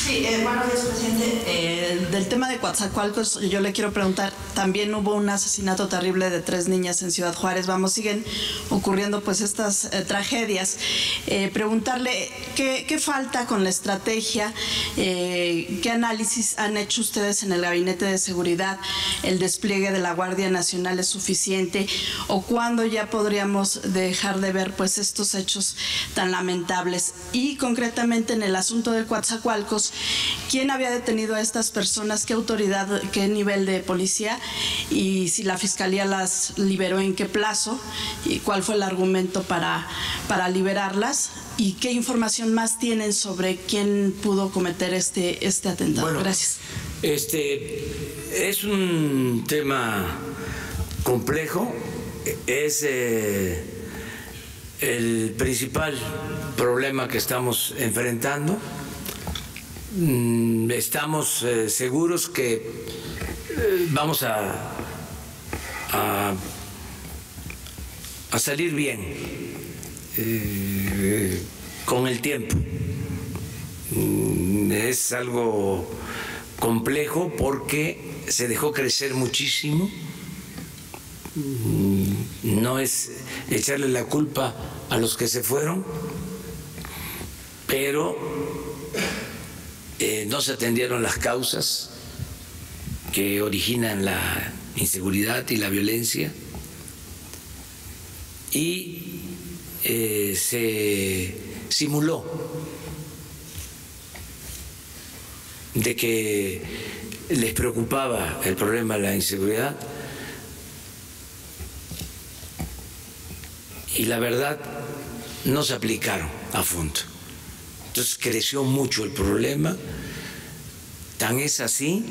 Sí, buenos días, presidente. Del tema de Coatzacoalcos, yo le quiero preguntar, también hubo un asesinato terrible de 3 niñas en Ciudad Juárez. Siguen ocurriendo pues estas tragedias. Preguntarle qué falta con la estrategia, qué análisis han hecho ustedes en el Gabinete de Seguridad, el despliegue de la Guardia Nacional es suficiente, o cuándo ya podríamos dejar de ver pues estos hechos tan lamentables. Y concretamente en el asunto de Coatzacoalcos, ¿quién había detenido a estas personas? ¿Qué autoridad, qué nivel de policía? Y si la Fiscalía las liberó, ¿en qué plazo? ¿Y cuál fue el argumento para liberarlas? ¿Y qué información más tienen sobre quién pudo cometer este atentado? Bueno, gracias. Es un tema complejo, es el principal problema que estamos enfrentando. Estamos seguros que vamos a salir bien con el tiempo. Es algo complejo porque se dejó crecer muchísimo. No es echarle la culpa a los que se fueron, pero no se atendieron las causas que originan la inseguridad y la violencia, y se simuló de que les preocupaba el problema de la inseguridad, y la verdad no se aplicaron a fondo. Entonces creció mucho el problema, tan es así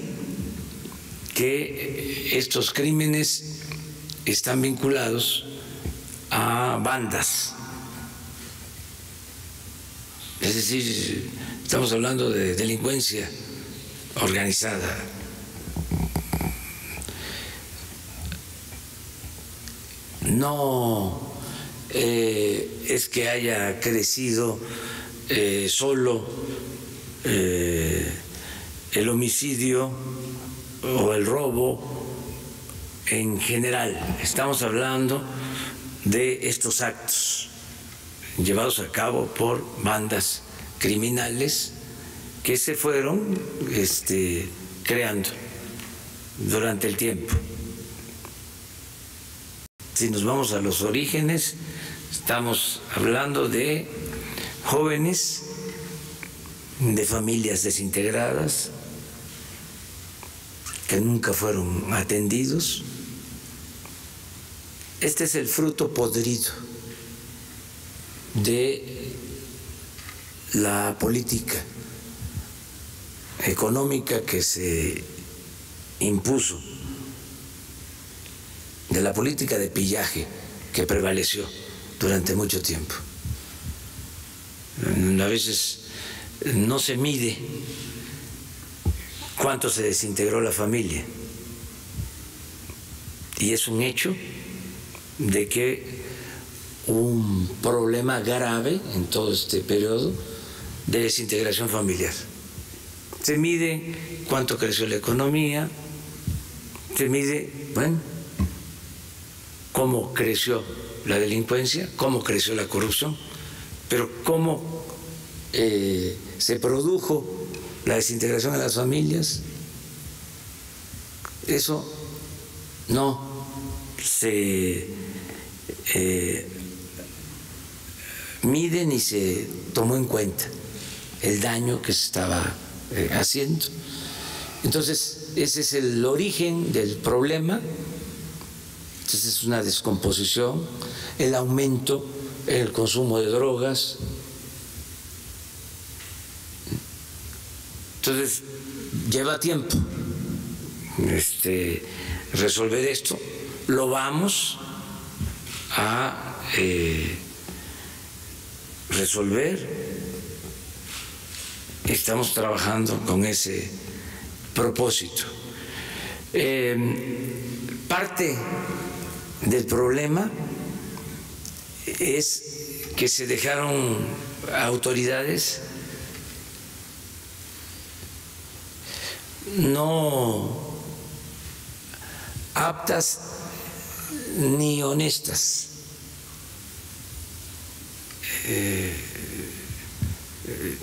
que estos crímenes están vinculados a bandas. Es decir, estamos hablando de delincuencia organizada. No es que haya crecido solo el homicidio o el robo en general. Estamos hablando de estos actos llevados a cabo por bandas criminales que se fueron creando durante el tiempo. Si nos vamos a los orígenes, estamos hablando de jóvenes de familias desintegradas que nunca fueron atendidos. Este es el fruto podrido de la política económica que se impuso, de la política de pillaje que prevaleció durante mucho tiempo. A veces no se mide cuánto se desintegró la familia, y es un hecho de que un problema grave en todo este periodo de desintegración familiar. Se mide cuánto creció la economía, se mide, bueno, cómo creció la delincuencia, cómo creció la corrupción, pero cómo se produjo la desintegración de las familias, eso no se mide ni se tomó en cuenta el daño que se estaba haciendo. Entonces, ese es el origen del problema. Entonces, es una descomposición, el aumento en el consumo de drogas. Entonces, lleva tiempo resolver esto. Lo vamos a resolver. Estamos trabajando con ese propósito. Parte del problema es que se dejaron autoridades no aptas ni honestas.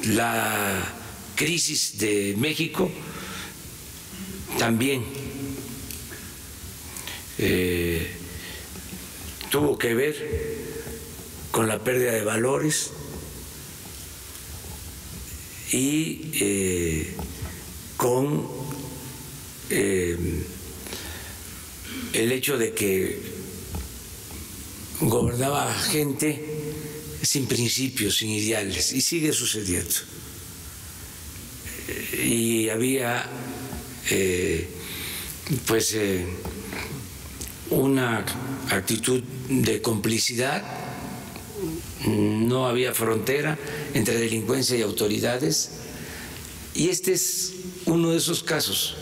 La crisis de México también tuvo que ver con la pérdida de valores y con el hecho de que gobernaba gente sin principios, sin ideales, y sigue sucediendo. Y había una actitud de complicidad, no había frontera entre delincuencia y autoridades, y este es uno de esos casos.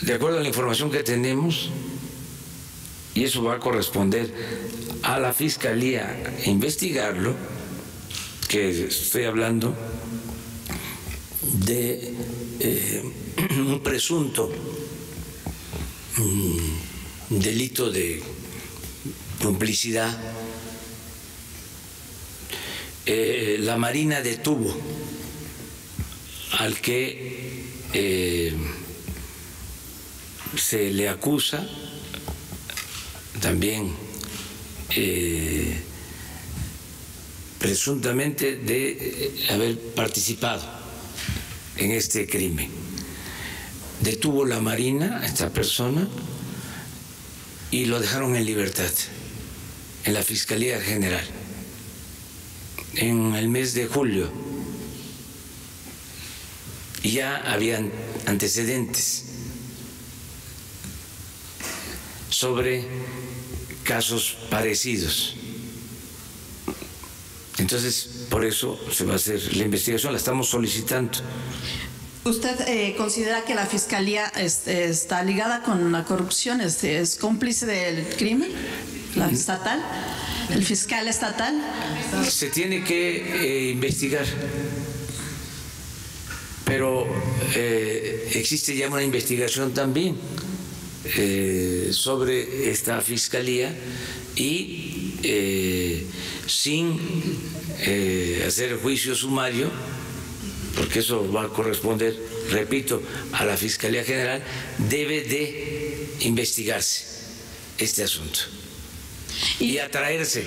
De acuerdo a la información que tenemos, y eso va a corresponder a la Fiscalía investigarlo, que estoy hablando de un presunto delito de complicidad. La Marina detuvo al que se le acusa también presuntamente de haber participado en este crimen. Detuvo la Marina a esta persona y lo dejaron en libertad en la Fiscalía General en el mes de julio. Y ya habían antecedentes sobre casos parecidos. Entonces, por eso se va a hacer la investigación, la estamos solicitando. ¿Usted considera que la Fiscalía está ligada con la corrupción? ¿Es cómplice del crimen? ¿La estatal? ¿El fiscal estatal? Se tiene que investigar, pero existe ya una investigación también sobre esta Fiscalía y sin hacer juicio sumario, porque eso va a corresponder, repito, a la Fiscalía General, debe de investigarse este asunto y atraerse